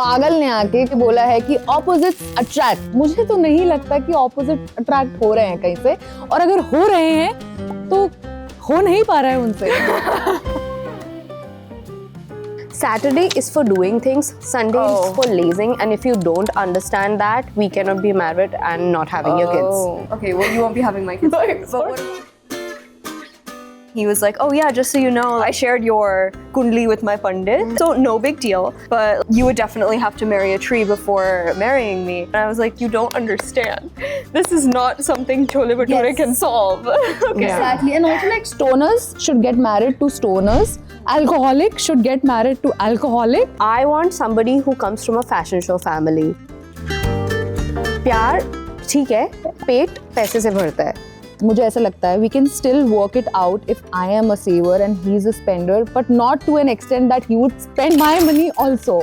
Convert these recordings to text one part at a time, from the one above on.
पागल ने आके बोला है कि ऑपोजिट्स अट्रैक्ट, मुझे तो नहीं लगता कि ऑपोजिट अट्रैक्ट हो रहे हैं कहीं से, और अगर हो रहे हैं तो हो नहीं पा रहा है उनसे। Saturday is for doing things, Sunday is for lazing, and if you don't understand that, we cannot be married and not having your kids. Okay, well, you won't be having my kids. But what he was like, oh yeah, just so you know, I shared your kundli with my pandit, so no big deal, but you would definitely have to marry a tree before marrying me. And I was like, you don't understand. This is not something Chole Bhature can solve. Okay. Exactly, and also like stoners should get married to stoners. Alcoholic should get married to alcoholic. I want somebody who comes from a fashion show family. प्यार ठीक है, पेट पैसे से भरता है. मुझे ऐसा लगता है we can still work it out if I am a saver and he is a spender, but not to an extent that he would spend my money also.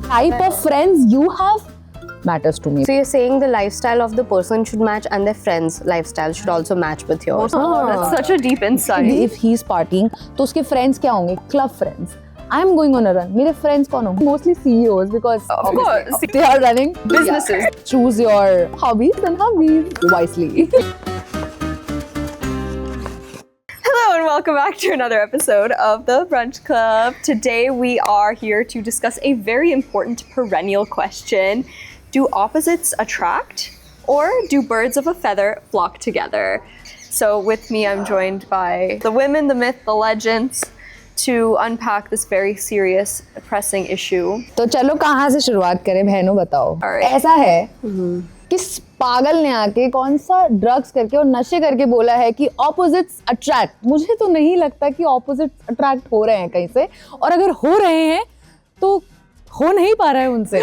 Type of friends you have matters to me. So you're saying the lifestyle of the person should match and their friends' lifestyle should also match with yours. Oh, that's such a deep insight. If he's partying, तो उसके friends क्या होंगे? Club friends. I'm going on a run. मेरे friends कौन होंगे? Mostly CEOs because Of course. they are running Businesses. Yeah. Choose your hobbies and hobbies wisely. Hello and welcome back to another episode of the Brunch Club. Today we are here to discuss a very important perennial question. Do opposites attract, or do birds of a feather flock together? So with me, I'm joined by the women, the myth, the legends, to unpack this very serious, pressing issue. तो चलो कहाँ से शुरुआत करें बहनों, बताओ. Alright. ऐसा है कि पागल ने आके कौन सा ड्रग्स करके और नशे करके बोला है कि ऑपोजिट्स अट्रैक्ट, मुझे तो नहीं लगता कि ऑपोजिट्स अट्रैक्ट हो रहे हैं कहीं से, और अगर हो रहे हैं तो हो नहीं पा रहा है उनसे.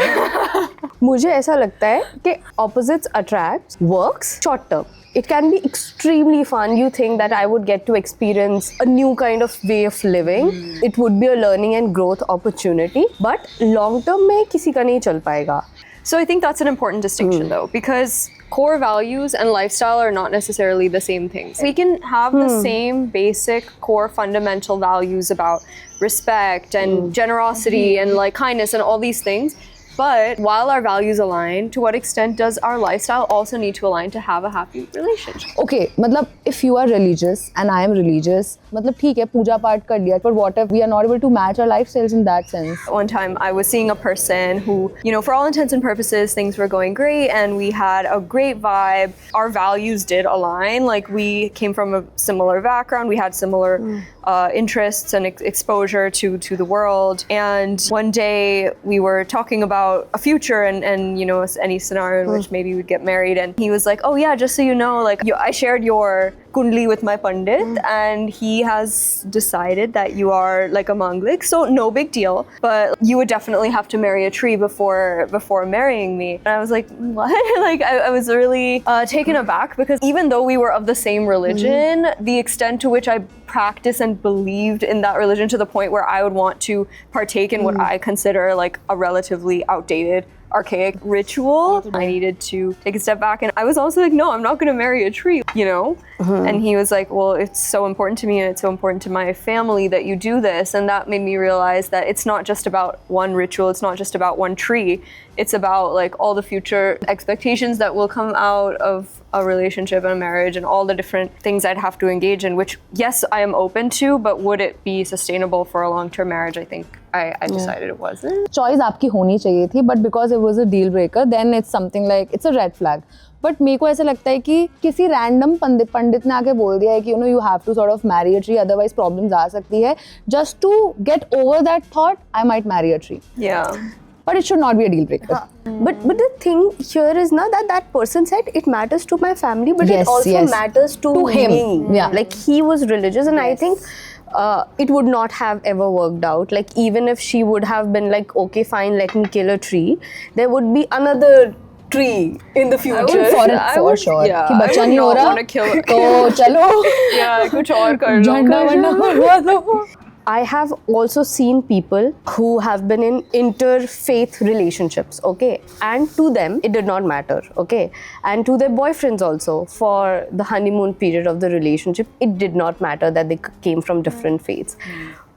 मुझे ऐसा लगता है कि opposites attract works short term. It can be extremely fun. You think that I would get to experience a new kind of way of living. It would be a learning and growth opportunity. But long term में किसी का नहीं चल पाएगा. So I think that's an important distinction though, because core values and lifestyle are not necessarily the same things. We can have the same basic core fundamental values about respect and generosity and like kindness and all these things. But while our values align, to what extent does our lifestyle also need to align to have a happy relationship? Okay, मतलब if you are religious and I am religious, मतलब ठीक है पूजा पाठ कर लिया, but what if we are not able to match our lifestyles in that sense? One time I was seeing a person who, you know, for all intents and purposes, things were going great and we had a great vibe. Our values did align. Like we came from a similar background. We had similar interests and exposure to the world. And one day we were talking about a future and you know, any scenario in which maybe we'd get married. And he was like, oh yeah, just so you know, like I shared your kundli with my pandit and he has decided that you are like a manglik, so no big deal, but you would definitely have to marry a tree before marrying me. And I was like, what? Like I was really taken aback, because even though we were of the same religion, the extent to which I practiced and believed in that religion to the point where I would want to partake in what I consider like a relatively outdated, archaic ritual, I needed to take a step back. And I was also like, no, I'm not going to marry a tree, you know? And he was like, well, it's so important to me and it's so important to my family that you do this. And that made me realize that it's not just about one ritual, it's not just about one tree. It's about like all the future expectations that will come out of a relationship and a marriage and all the different things I'd have to engage in, which yes, I am open to, but would it be sustainable for a long-term marriage? I think I decided it wasn't. Choice आपकी होनी चाहिए थी, but because it was a deal breaker, then it's something like it's a red flag. But मेरे को ऐसा लगता है कि किसी random पंडित ने आके बोल दिया है कि you know you have to sort of marry a tree, otherwise problems आ सकती है. Just to get over that thought, I might marry a tree. Yeah. But it should not be a deal breaker. But the thing here is now that person said it matters to my family, but Yes, it also yes. matters to him. me. Yeah. Like he was religious, and I think it would not have ever worked out. Like even if she would have been like, okay, fine, let me kill a tree, there would be another tree in the future. For sure. Yeah, कि बच्चा नहीं हो रहा, want to kill it. तो चलो Yeah, कुछ और कर लो. झंडा वंडा भरवा दो. I have also seen people who have been in interfaith relationships, okay? And to them, it did not matter, okay? And to their boyfriends also, for the honeymoon period of the relationship, it did not matter that they came from different faiths.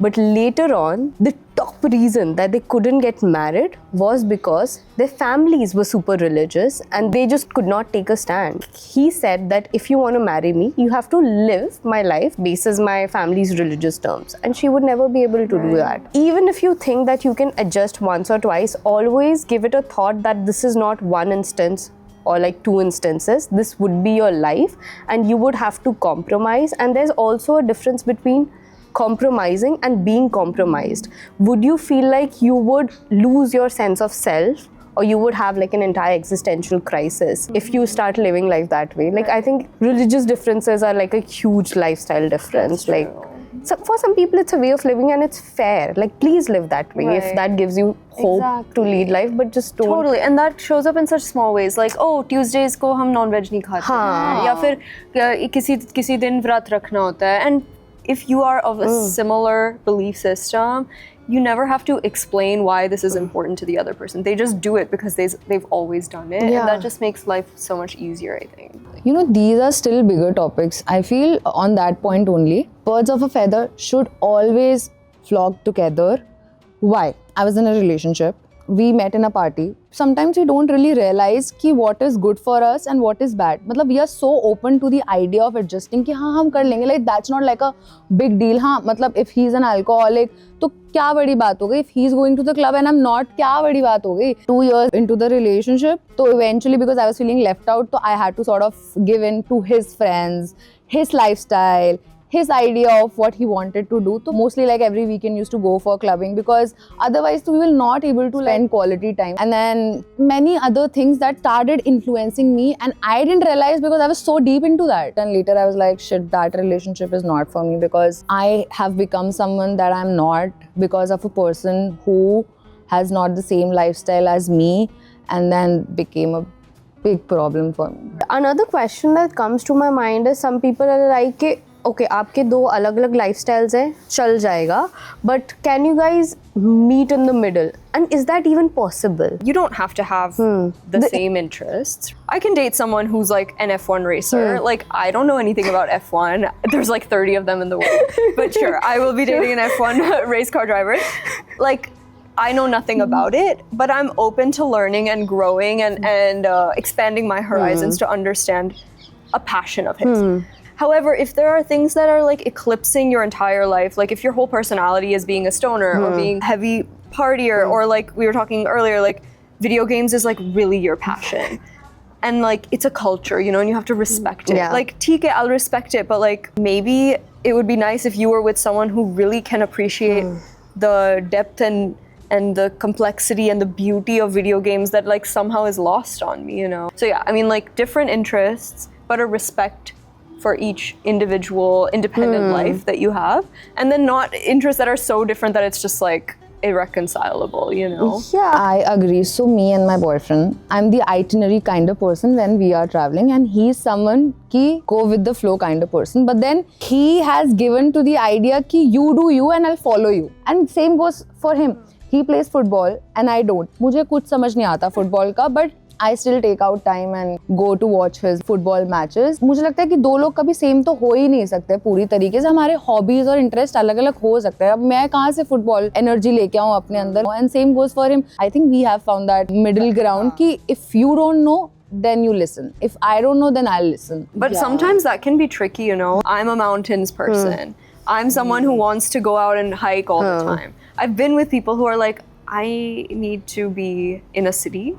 But later on, the top reason that they couldn't get married was because their families were super religious and they just could not take a stand. He said that if you want to marry me, you have to live my life basis my family's religious terms, and she would never be able to do that. Even if you think that you can adjust once or twice, always give it a thought that this is not one instance or like two instances. This would be your life and you would have to compromise, and there's also a difference between compromising and being compromised. Would you feel like you would lose your sense of self, or you would have like an entire existential crisis if you start living life that way? Like, I think religious differences are like a huge lifestyle difference. Like, so for some people it's a way of living and it's fair. Like, please live that way if that gives you hope to lead life, but just don't. Totally, and that shows up in such small ways, like, oh, Tuesdays को हम non-veg नहीं खाते हैं, या फिर किसी दिन व्रत रखना होता है. And if you are of a similar belief system, you never have to explain why this is important to the other person. They just do it because they've always done it, and that just makes life so much easier, I think. You know, these are still bigger topics. I feel on that point only, birds of a feather should always flock together. Why? I was in a relationship. We met in a party. Sometimes we don't really realize कि what is good for us and what is bad. मतलब we are so open to the idea of adjusting कि हाँ हम कर लेंगे. Like that's not like a big deal. हाँ मतलब if he's an alcoholic तो क्या बड़ी बात हो गई. If he's going to the club and I'm not, क्या बड़ी बात हो गई. 2 years into the relationship, तो eventually because I was feeling left out, तो I had to sort of give in to his friends, his lifestyle, his idea of what he wanted to do. So mostly like every weekend used to go for clubbing because otherwise we will not able to spend quality time. And then many other things that started influencing me, and I didn't realize because I was so deep into that. And later I was like, shit, that relationship is not for me because I have become someone that I'm not because of a person who has not the same lifestyle as me, and then became a big problem for me. Another question that comes to my mind is some people are like, okay, आपके दो अलग-अलग lifestyles हैं, चल जाएगा, but can you guys meet in the middle? And is that even possible? You don't have to have the same interests. I can date someone who's like an F1 racer. Like, I don't know anything about F1. There's like 30 of them in the world. But sure, I will be dating an F1 race car driver. Like, I know nothing about it, but I'm open to learning and growing and expanding my horizons to understand a passion of his. However, if there are things that are like eclipsing your entire life, like if your whole personality is being a stoner or being heavy partier, or like we were talking earlier, like video games is like really your passion. And like it's a culture, you know, and you have to respect it. Yeah. Like, TK, I'll respect it, but like maybe it would be nice if you were with someone who really can appreciate the depth and the complexity and the beauty of video games that like somehow is lost on me, you know? So yeah, I mean, like different interests, but a respect for each individual independent life that you have, and then not interests that are so different that it's just like irreconcilable, you know? Yeah, I agree. So me and my boyfriend, I'm the itinerary kind of person when we are traveling, and he's someone ki go with the flow kind of person. But then he has given to the idea ki you do you and I'll follow you. And same goes for him. He plays football and I don't. मुझे कुछ समझ नहीं आता football का, but I still take out time and go to watch his football matches. मुझे लगता है कि दो लोग कभी सेम तो हो ही नहीं सकते पूरी तरीके से. हमारे हॉबीज और इंटरेस्ट अलग अलग हो सकते हैं. अब मैं कहाँ से फुटबॉल एनर्जी लेके आऊँ अपने अंदर. And same goes for him. I think we have found that middle ground कि if you don't know, then you listen. If I don't know, then I'll listen. But sometimes that can be tricky, you know? I'm a mountains person. I'm someone who wants to go out and hike all the time. I've been with people who are like, I need to be in a city.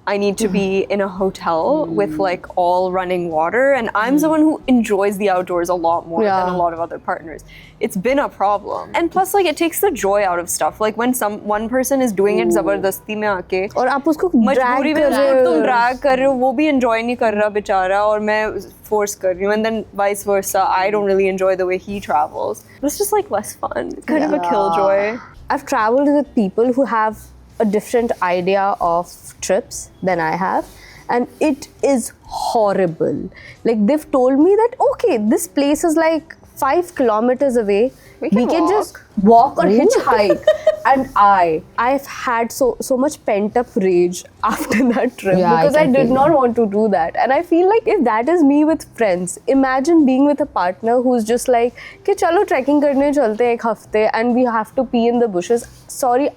I need to be in a hotel with like all running water, and I'm someone who enjoys the outdoors a lot more than a lot of other partners. It's been a problem. And plus like it takes the joy out of stuff. Like when one person is doing it ज़बरदस्ती में आके और आप उसको मजबूरी में तुम drag कर रहे हो, वो भी enjoy नहीं कर रहा बेचारा और मैं force कर रही हूँ, and then vice versa. I don't really enjoy the way he travels. It's just like less fun. Kind of a killjoy. I've traveled with people who have a different idea of trips than I have, and it is horrible. Like, they've told me that okay, this place is like 5 kilometers away. We can just walk or hitchhike. and I've had so much pent up rage after that trip Yeah, I because I can did feel not want to do that. And I feel like if that is me with friends, imagine being with a partner who's just like कि चलो trekking करने चलते हैं एक हफ्ते and we have to pee in the bushes. Sorry,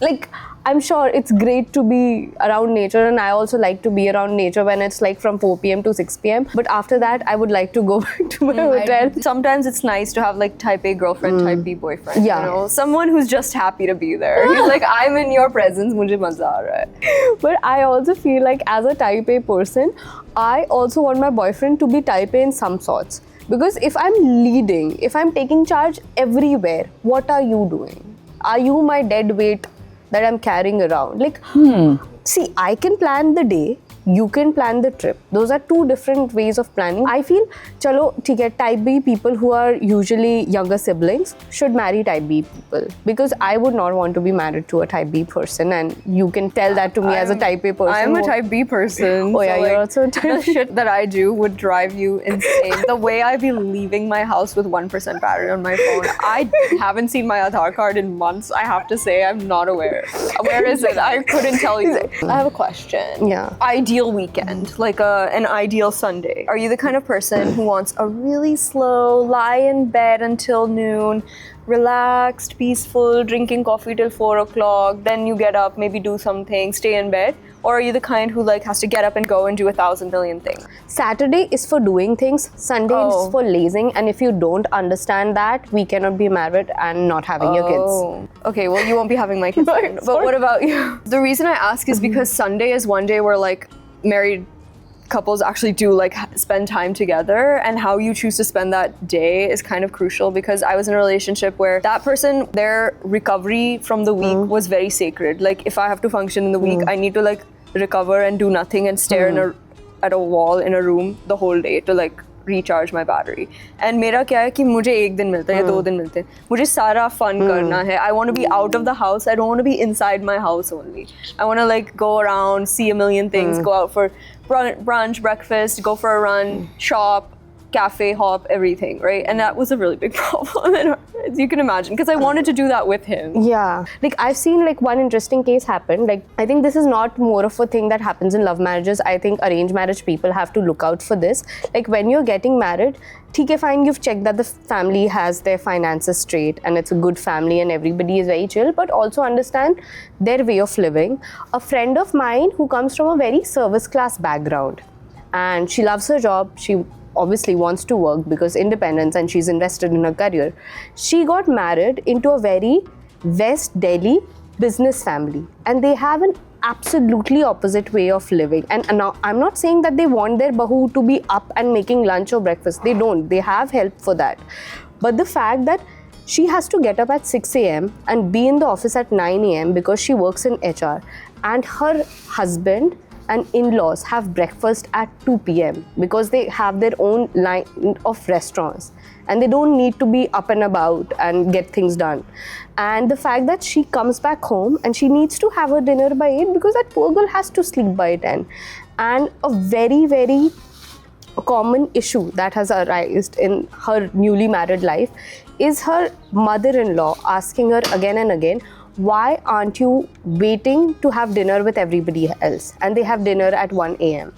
like I'm sure it's great to be around nature, and I also like to be around nature when it's like from 4 p.m. to 6 p.m. But after that, I would like to go back to my hotel. Sometimes it's nice to have like type A girlfriend, type B boyfriend. Yeah. You know, someone who's just happy to be there. He's like, I'm in your presence, मुझे मजा आ रहा है. But I also feel like as a type A person, I also want my boyfriend to be type A in some sorts. Because if I'm leading, if I'm taking charge everywhere, what are you doing? Are you my dead weight that I'm carrying around? Like, see, I can plan the day, you can plan the trip. Those are two different ways of planning. I feel, chalo, theek hai, type B people who are usually younger siblings should marry type B people. Because I would not want to be married to a type B person, and you can tell that to me as a type A person. I'm a type B person. Oh yeah, so, you're like, also a type the shit that I do would drive you insane. The way I be leaving my house with 1% battery on my phone. I haven't seen my Aadhaar card in months. I have to say, I'm not aware. Where is it? I couldn't tell you. I have a question. Yeah. Ideal weekend, like an ideal Sunday. Are you the kind of person who wants a really slow, lie in bed until noon, relaxed, peaceful, drinking coffee till 4 o'clock, then you get up, maybe do something, stay in bed? Or are you the kind who like has to get up and go and do 1,000 million things? Saturday is for doing things, Sunday Oh. is for lazing, and if you don't understand that, we cannot be married and not having your kids. Oh. Okay, well, you won't be having my kids then. But what about you? The reason I ask is because Sunday is one day where like married couples actually do like spend time together, and how you choose to spend that day is kind of crucial, because I was in a relationship where that person, their recovery from the week was very sacred. Like if I have to function in the week, I need to like recover and do nothing and stare at a wall in a room the whole day to like recharge my battery. And मेरा क्या है कि मुझे एक दिन मिलता है या 2 दिन मिलते हैं, मुझे सारा fun करना है. I want to be out of the house. I don't want to be inside my house only. I want to like go around, see a million things, go out for brunch, breakfast, go for a run, shop, cafe hop, everything, right? And that was a really big problem, as you can imagine, because I wanted to do that with him. Yeah. Like I've seen like one interesting case happen. Like I think this is not more of a thing that happens in love marriages. I think arranged marriage people have to look out for this. Like when you're getting married, ठीक है, fine, you've checked that the family has their finances straight and it's a good family and everybody is very chill, but also understand their way of living. A friend of mine who comes from a very service class background, and she loves her job, she obviously wants to work because independence, and she's invested in her career. She got married into a very West Delhi business family, and they have an absolutely opposite way of living. And now I'm not saying that they want their bahu to be up and making lunch or breakfast. They don't. They have help for that. But the fact that she has to get up at 6 a.m. and be in the office at 9 a.m. because she works in HR, and her husband and in-laws have breakfast at 2 p.m. because they have their own line of restaurants and they don't need to be up and about and get things done. And the fact that she comes back home and she needs to have her dinner by 8 because that poor girl has to sleep by 10. And a very, very common issue that has arisen in her newly married life is her mother-in-law asking her again and again, why aren't you waiting to have dinner with everybody else? And they have dinner at 1 a.m.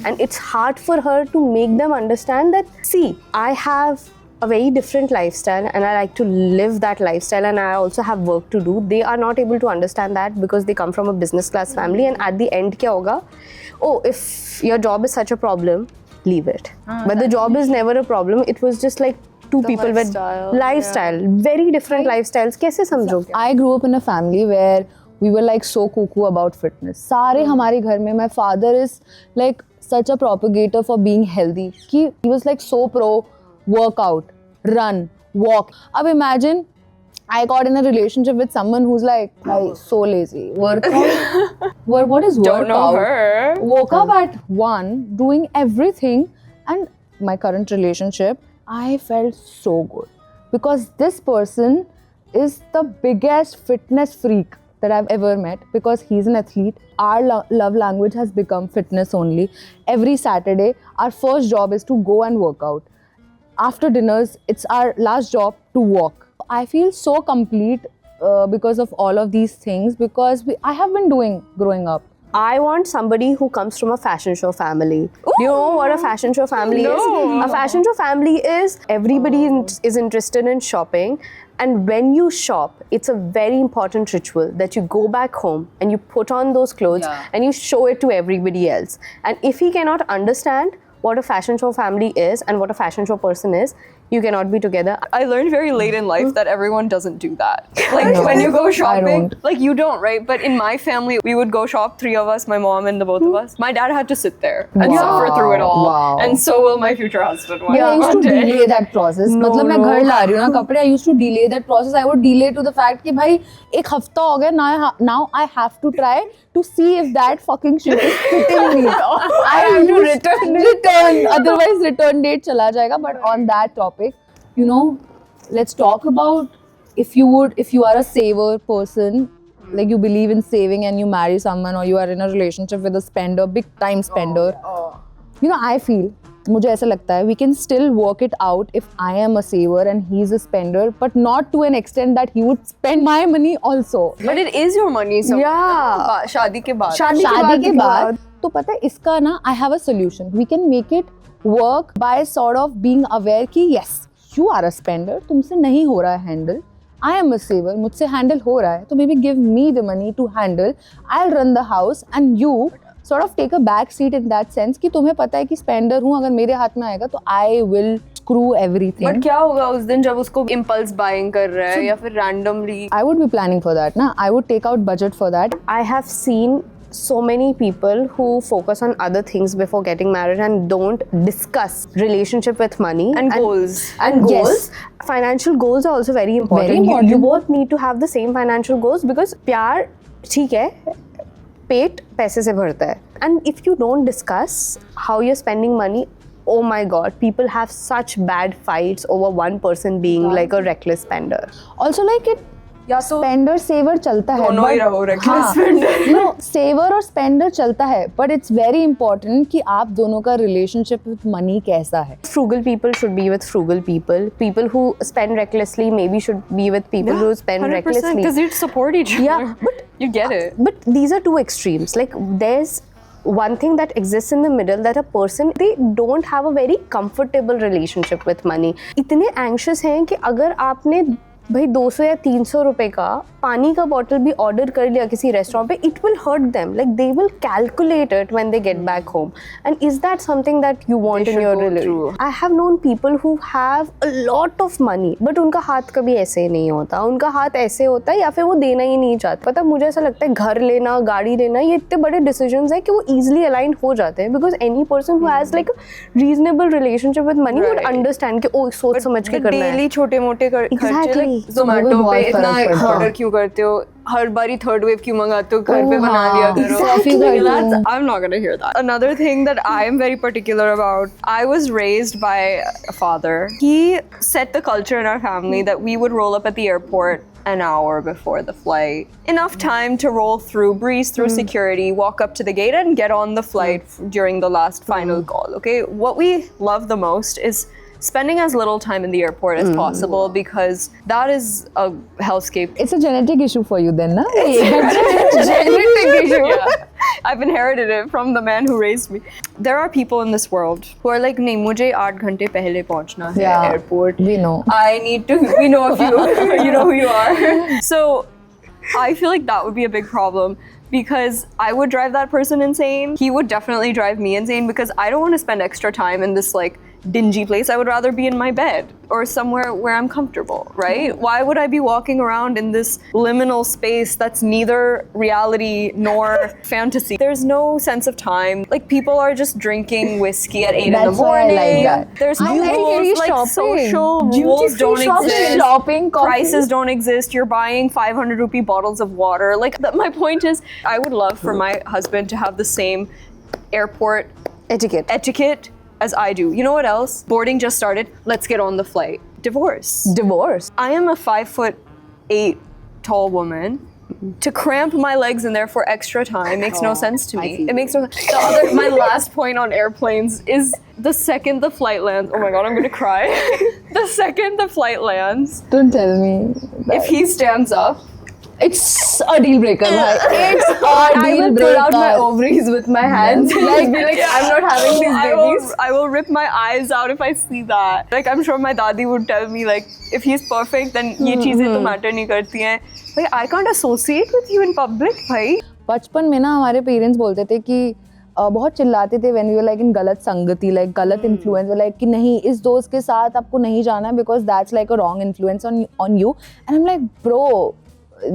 And it's hard for her to make them understand that, see, I have a very different lifestyle and I like to live that lifestyle, and I also have work to do. They are not able to understand that because they come from a business class family, and at the end kya hoga? Oh, if your job is such a problem, leave it. But the job is never a problem. It was just like two people lifestyle, with lifestyle, very different lifestyles. कैसे समझोगे? I grew up in a family where we were like so cuckoo about fitness. सारे हमारे घर में, my father is like such a propagator for being healthy. He was like so pro workout, run, walk. अब imagine I got in a relationship with someone who's like so lazy. Workout. What is workout? Don't know her. Woke up at 1, doing everything, and my current relationship, I felt so good because this person is the biggest fitness freak that I've ever met because he's an athlete. Our love language has become fitness only. Every Saturday, our first job is to go and work out. After dinners, it's our last job to walk. I feel so complete because of all of these things, because I have been doing growing up. I want somebody who comes from a fashion show family. Do you know what a fashion show family is? A fashion show family is everybody is interested in shopping, and when you shop, it's a very important ritual that you go back home and you put on those clothes and you show it to everybody else. And if he cannot understand what a fashion show family is and what a fashion show person is, you cannot be together. I learned very late in life that everyone doesn't do that. Like No, when you go I shopping, don't. like you don't, right? But in my family, we would go shop, 3 of us, my mom and the both of us. My dad had to sit there and suffer through it all. Wow. And so will my future husband one I used to day. delay that process. मतलब मैं घर ला रही हूँ ना कपड़े, I used to delay that process. I would delay to the fact कि भाई एक हफ्ता हो गया, now I have to try to see if that fucking shoe is fitting me. I have to return. Otherwise return date चला जाएगा. But on that topic, you know, let's talk about if you are a saver person, like you believe in saving and you marry someone, or you are in a relationship with a spender, big time spender. You know, I feel, मुझे ऐसा लगता है, we can still work it out if I am a saver and he's a spender, but not to an extent that he would spend my money also. But it is your money. So Yeah. शादी के बाद. शादी के बाद तो पता है इसका ना, I have a solution. We can make it work by sort of being aware कि yes, you are a spender, तुमसे नहीं हो रहा है handle. I am a saver, मुझसे handle हो रहा है, तो maybe give me the money to handle. I'll run the house and you sort of take a back seat in that sense कि तुम्हें पता है कि spender हूँ, अगर मेरे हाथ में आएगा तो I will screw everything. But क्या होगा उस दिन जब उसको impulse buying कर रहा है या फिर randomly? I would be planning for that, na. I would take out budget for that. I have seen so many people who focus on other things before getting married and don't discuss relationship with money And goals. And Yes. goals. Financial goals are also very important. Very important. You both need to have the same financial goals because प्यार ठीक है, पेट पैसे से भरता है. And if you don't discuss how you're spending money, oh my god, people have such bad fights over one person being like a reckless spender. Also, like it. या तो Spender saver चलता है, दोनों ही रहो reckless spender. नो सेवर और Spender चलता है, but it's very important कि आप दोनों का रिलेशनशिप विद मनी कैसा है. Frugal people should be with frugal people. People who spend recklessly maybe should be with people who spend 100% recklessly. because you'd support each other. Yeah, but you get it. But these are two extremes. Like there's one thing that exists in the middle, that a person, they don't have a very comfortable relationship with money. इतने anxious हैं कि अगर आपने भाई 200 या 300 रुपए का पानी का बॉटल भी ऑर्डर कर लिया किसी रेस्टोरेंट पे, it will hurt them. Like they will calculate it when they get back home. And is that something that you want in should your go relation? through. I have known people who have a lot of money but उनका हाथ कभी ऐसे नहीं होता. उनका हाथ ऐसे होता है या फिर वो देना ही नहीं चाहते. पता मुझे ऐसा लगता है घर लेना, गाड़ी लेना, ये इतने बड़े डिसीजंस है कि वो इजीली अलाइन हो जाते हैं because any person who has like reasonable relationship with money would Right. Understand कि ओ सोच समझ के करना है. डेली छोटे मोटे खर्चे, Exactly. like Zomato बहुत पे फर्क इतना पड़ता है. ऑर्डर क्यों करते हो, हर बारी थर्ड वेव क्यों मंगाते हो, घर पे Oh, बना लिया करो. Exactly. That's- I'm not gonna hear that. Another thing that I am very particular about, I was raised by a father. He set the culture in our family that we would roll up at the airport an hour before the flight. Enough time to roll through, breeze through security, walk up to the gate and get on the flight during the last final call, okay? What we love the most is spending as little time in the airport as possible because that is a hellscape. It's a genetic issue for you then, na? Genetic issue. Yeah. I've inherited it from the man who raised me. There are people in this world who are like, नहीं मुझे 8 घंटे पहले पहुंचना है Yeah, airport. we know. I need to. We know of you. You know who you are. So, I feel like that would be a big problem. Because I would drive that person insane. He would definitely drive me insane because I don't want to spend extra time in this like dingy place. I would rather be in my bed or somewhere where I'm comfortable, right? Why would I be walking around in this liminal space that's neither reality nor fantasy? There's no sense of time. Like people are just drinking whiskey at 8 in the That's why I morning. like that. There's I like rules, free like shopping. social Duty rules free don't shopping. exist. Shopping, coffee. Prices don't exist. You're buying 500 rupee bottles of water. Like my point is, I would love for my husband to have the same airport etiquette as I do. You know what else? Boarding just started. Let's get on the flight. Divorce. Divorce. I am a 5'8" tall woman. To cramp my legs in there for extra time makes no sense to me. It makes no sense. My last point on airplanes is the second the flight lands. Oh my god, I'm gonna cry. The second the flight lands, Don't tell me. if he stands up, it's a deal breaker. It's a I deal will breaker. pull out my ovaries with my hands. Like, be like, I'm not having these babies. I will rip my eyes out if I see that. Like I'm sure my dadi would tell me like if he's perfect then ये चीजें तो matter नहीं करती हैं. Like I can't associate with you in public, भाई. बचपन में ना हमारे पेरेंट्स बोलते थे कि बहुत चिल्लाते थे when we were like in गलत संगति, like गलत influence, like कि नहीं इस दोस्त के साथ आपको नहीं जाना because that's like a wrong influence on you. And I'm like, bro,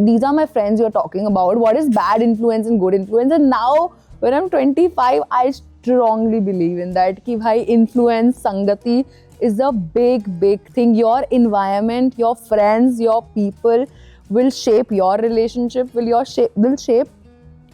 these are my friends you're talking about. What is bad influence and good influence? And now when I'm 25, I strongly believe in that कि भाई influence, संगति is a big thing. Your environment, your friends, your people will shape your relationship, will shape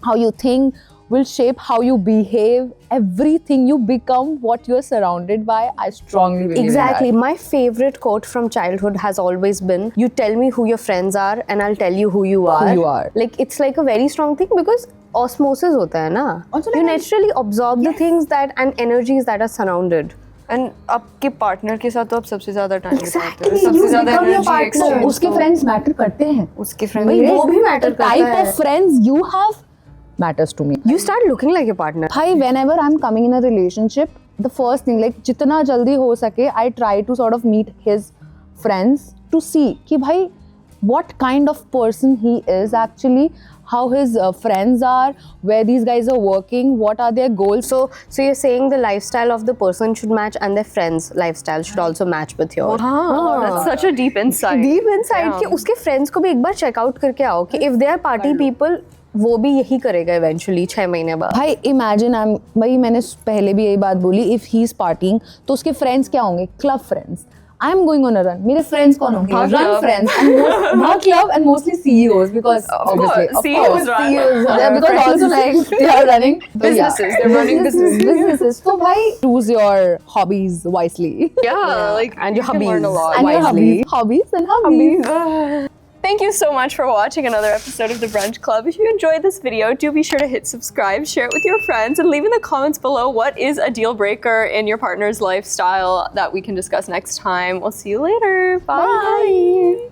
how you think, will shape how you behave. Everything you become, what you're surrounded by. I strongly believe Exactly. in that. My favorite quote from childhood has always been, you tell me who your friends are and I'll tell you who you are. you are. Like, it's like a very strong thing because osmosis hota hai na. Also, You like, naturally absorb the things that and energies that are surrounded. And आपके partner के साथ तो आप सबसे ज़्यादा time बिताते हो. Exactly. सबसे You ज़्यादा become your energy partner. exchange उसके तो friends matter करते हैं. उसके friend भाई, वो भी matter करता type है. of friends you have matters to me. You start looking like your partner. भाई whenever I'm coming in a relationship, the first thing like जितना जल्दी हो सके, I try to sort of meet his friends to see कि भाई what kind of person he is actually, how his friends are, where these guys are working, what are their goals. So you're saying the lifestyle of the person should match and their friends' lifestyle should also match with yours. हाँ, that's such a deep insight. Deep inside कि उसके friends को भी एक बार check out करके आओ कि if they are party people, वो भी यही करेगा eventually 6 महीने बाद. भाई imagine भाई मैंने पहले भी यही बात बोली, if he is partying तो उसके friends क्या होंगे? Club friends. I am going on a run. मेरे friends कौन होंगे? Bar Run club. friends. And bar club and mostly CEOs because obviously, course, CEOs run. CEOs, Their because friends. also like they are running Businesses. They're running businesses. So भाई choose your hobbies wisely. Yeah, like And your you can learn a hobbies. lot. And your Wisely. hobbies and hobbies. Thank you so much for watching another episode of The Brunch Club. If you enjoyed this video, do be sure to hit subscribe, share it with your friends, and leave in the comments below what is a deal breaker in your partner's lifestyle that we can discuss next time. We'll see you later. Bye.